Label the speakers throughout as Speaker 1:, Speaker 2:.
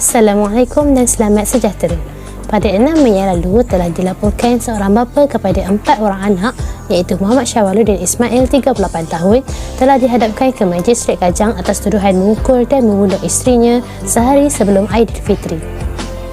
Speaker 1: Assalamualaikum dan selamat sejahtera. Pada 6 Mei yang lalu telah dilaporkan seorang bapa kepada 4 orang anak iaitu Muhammad Syahwaluddin Ismail 38 tahun telah dihadapkan ke Majistret Kajang atas tuduhan memukul dan membunuh isterinya sehari sebelum Aidilfitri.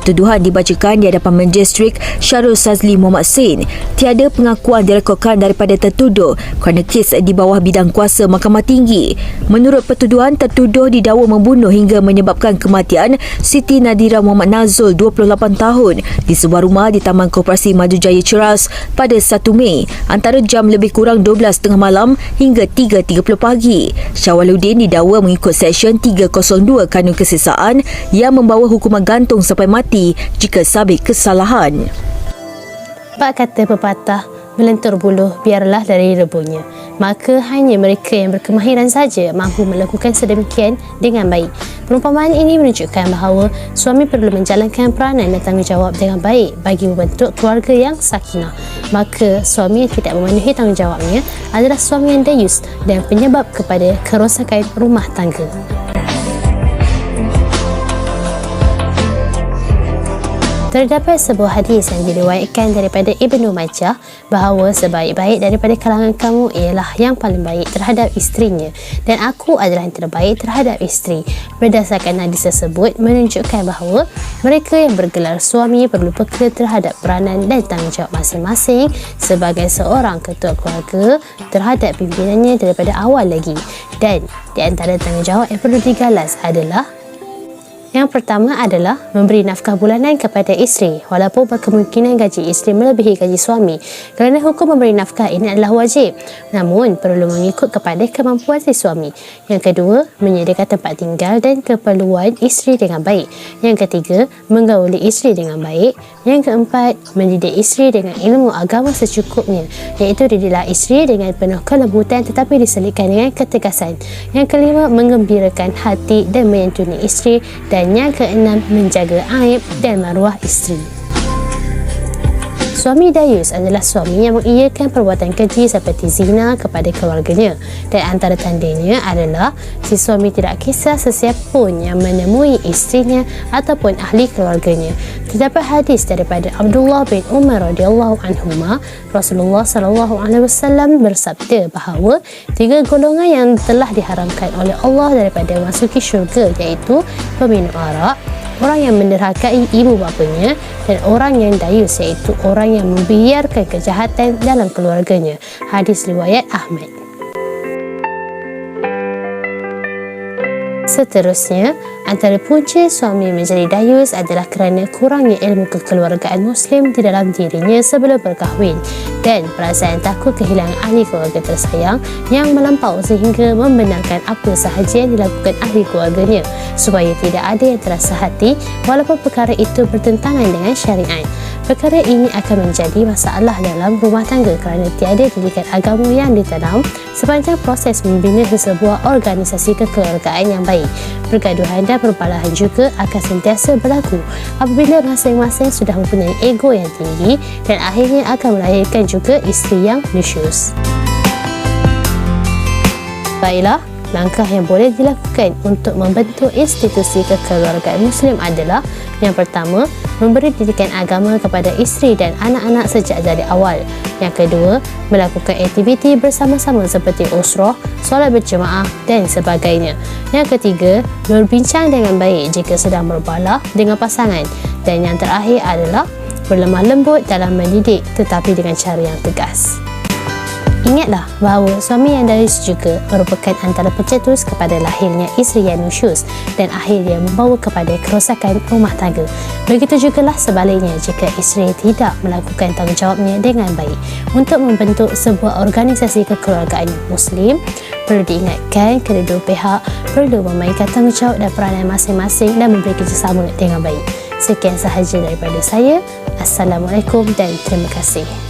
Speaker 2: Tuduhan dibacakan di hadapan Majistret Syarul Sazli Muhammad Sein. Tiada pengakuan direkodkan daripada tertuduh kerana kes di bawah bidang kuasa Mahkamah Tinggi. Menurut pertuduhan, tertuduh didakwa membunuh hingga menyebabkan kematian Siti Nadira Muhammad Nazul 28 tahun di sebuah rumah di Taman Koperasi Maju Jaya Ceras pada 1 Mei antara jam lebih kurang 12.30 malam hingga 3.30 pagi. Syahwaluddin didakwa mengikut Seksyen 302 Kanun Kesesaan yang membawa hukuman gantung sampai mati jika sabit kesalahan.
Speaker 1: Bak kata pepatah, melentur buluh biarlah dari rebunya. Maka hanya mereka yang berkemahiran saja mampu melakukan sedemikian dengan baik. Perumpamaan ini menunjukkan bahawa suami perlu menjalankan peranan dan tanggungjawab dengan baik bagi membentuk keluarga yang sakinah. Maka suami yang tidak memenuhi tanggungjawabnya adalah suami yang dayus dan penyebab kepada kerosakan rumah tangga. Terdapat sebuah hadis yang diriwayatkan daripada Ibnu Majah bahawa sebaik-baik daripada kalangan kamu ialah yang paling baik terhadap isterinya dan aku adalah yang terbaik terhadap isteri. Berdasarkan hadis tersebut menunjukkan bahawa mereka yang bergelar suami perlu peka terhadap peranan dan tanggungjawab masing-masing sebagai seorang ketua keluarga terhadap pimpinannya daripada awal lagi. Dan di antara tanggungjawab yang perlu digalas adalah yang pertama adalah memberi nafkah bulanan kepada isteri walaupun berkemungkinan gaji isteri melebihi gaji suami kerana hukum memberi nafkah ini adalah wajib namun perlu mengikut kepada kemampuan si suami. Yang kedua, menyediakan tempat tinggal dan keperluan isteri dengan baik. Yang ketiga, menggauli isteri dengan baik. Yang keempat, mendidik isteri dengan ilmu agama secukupnya iaitu didiklah isteri dengan penuh kelembutan tetapi diselitkan dengan ketegasan. Yang kelima, menggembirakan hati dan menyantuni isteri. Dan yang keenam, menjaga aib dan maruah isteri. Suami dayus adalah suami yang mengiyakan perbuatan keji seperti zina kepada keluarganya dan antara tandanya adalah si suami tidak kisah sesiapa pun yang menemui isterinya ataupun ahli keluarganya. Terdapat hadis daripada Abdullah bin Umar radhiyallahu anhuma, Rasulullah sallallahu alaihi wasallam bersabda bahawa 3 golongan yang telah diharamkan oleh Allah daripada masuki syurga iaitu peminum arak, orang yang menderhakai ibu bapanya dan orang yang dayus iaitu orang yang membiarkan kejahatan dalam keluarganya. Hadis riwayat Ahmad. Seterusnya, antara punca suami menjadi dayus adalah kerana kurangnya ilmu kekeluargaan Muslim di dalam dirinya sebelum berkahwin dan perasaan takut kehilangan ahli keluarga tersayang yang melampau sehingga membenarkan apa sahaja yang dilakukan ahli keluarganya supaya tidak ada yang terasa hati walaupun perkara itu bertentangan dengan syariat. Perkara ini akan menjadi masalah dalam rumah tangga kerana tiada didikan agama yang ditanam sepanjang proses membina sebuah organisasi kekeluargaan yang baik. Pergaduhan dan perbalahan juga akan sentiasa berlaku apabila masing-masing sudah mempunyai ego yang tinggi dan akhirnya akan melahirkan juga isteri yang nusyus. Baiklah, langkah yang boleh dilakukan untuk membentuk institusi kekeluargaan Muslim adalah yang pertama, memberi didikan agama kepada isteri dan anak-anak sejak dari awal. Yang kedua, melakukan aktiviti bersama-sama seperti usrah, solat berjemaah dan sebagainya. Yang ketiga, berbincang dengan baik jika sedang berbalah dengan pasangan. Dan yang terakhir adalah berlemah lembut dalam mendidik tetapi dengan cara yang tegas. Ingatlah bahawa suami yang dayus juga merupakan antara pencetus kepada lahirnya isteri yang nusyus dan akhirnya membawa kepada kerosakan rumah tangga. Begitu jugalah sebaliknya jika isteri tidak melakukan tanggungjawabnya dengan baik. Untuk membentuk sebuah organisasi kekeluargaan Muslim, perlu diingatkan kedua pihak perlu memainkan tanggungjawab dan peranan masing-masing dan memberi kerjasama dengan baik. Sekian sahaja daripada saya. Assalamualaikum dan terima kasih.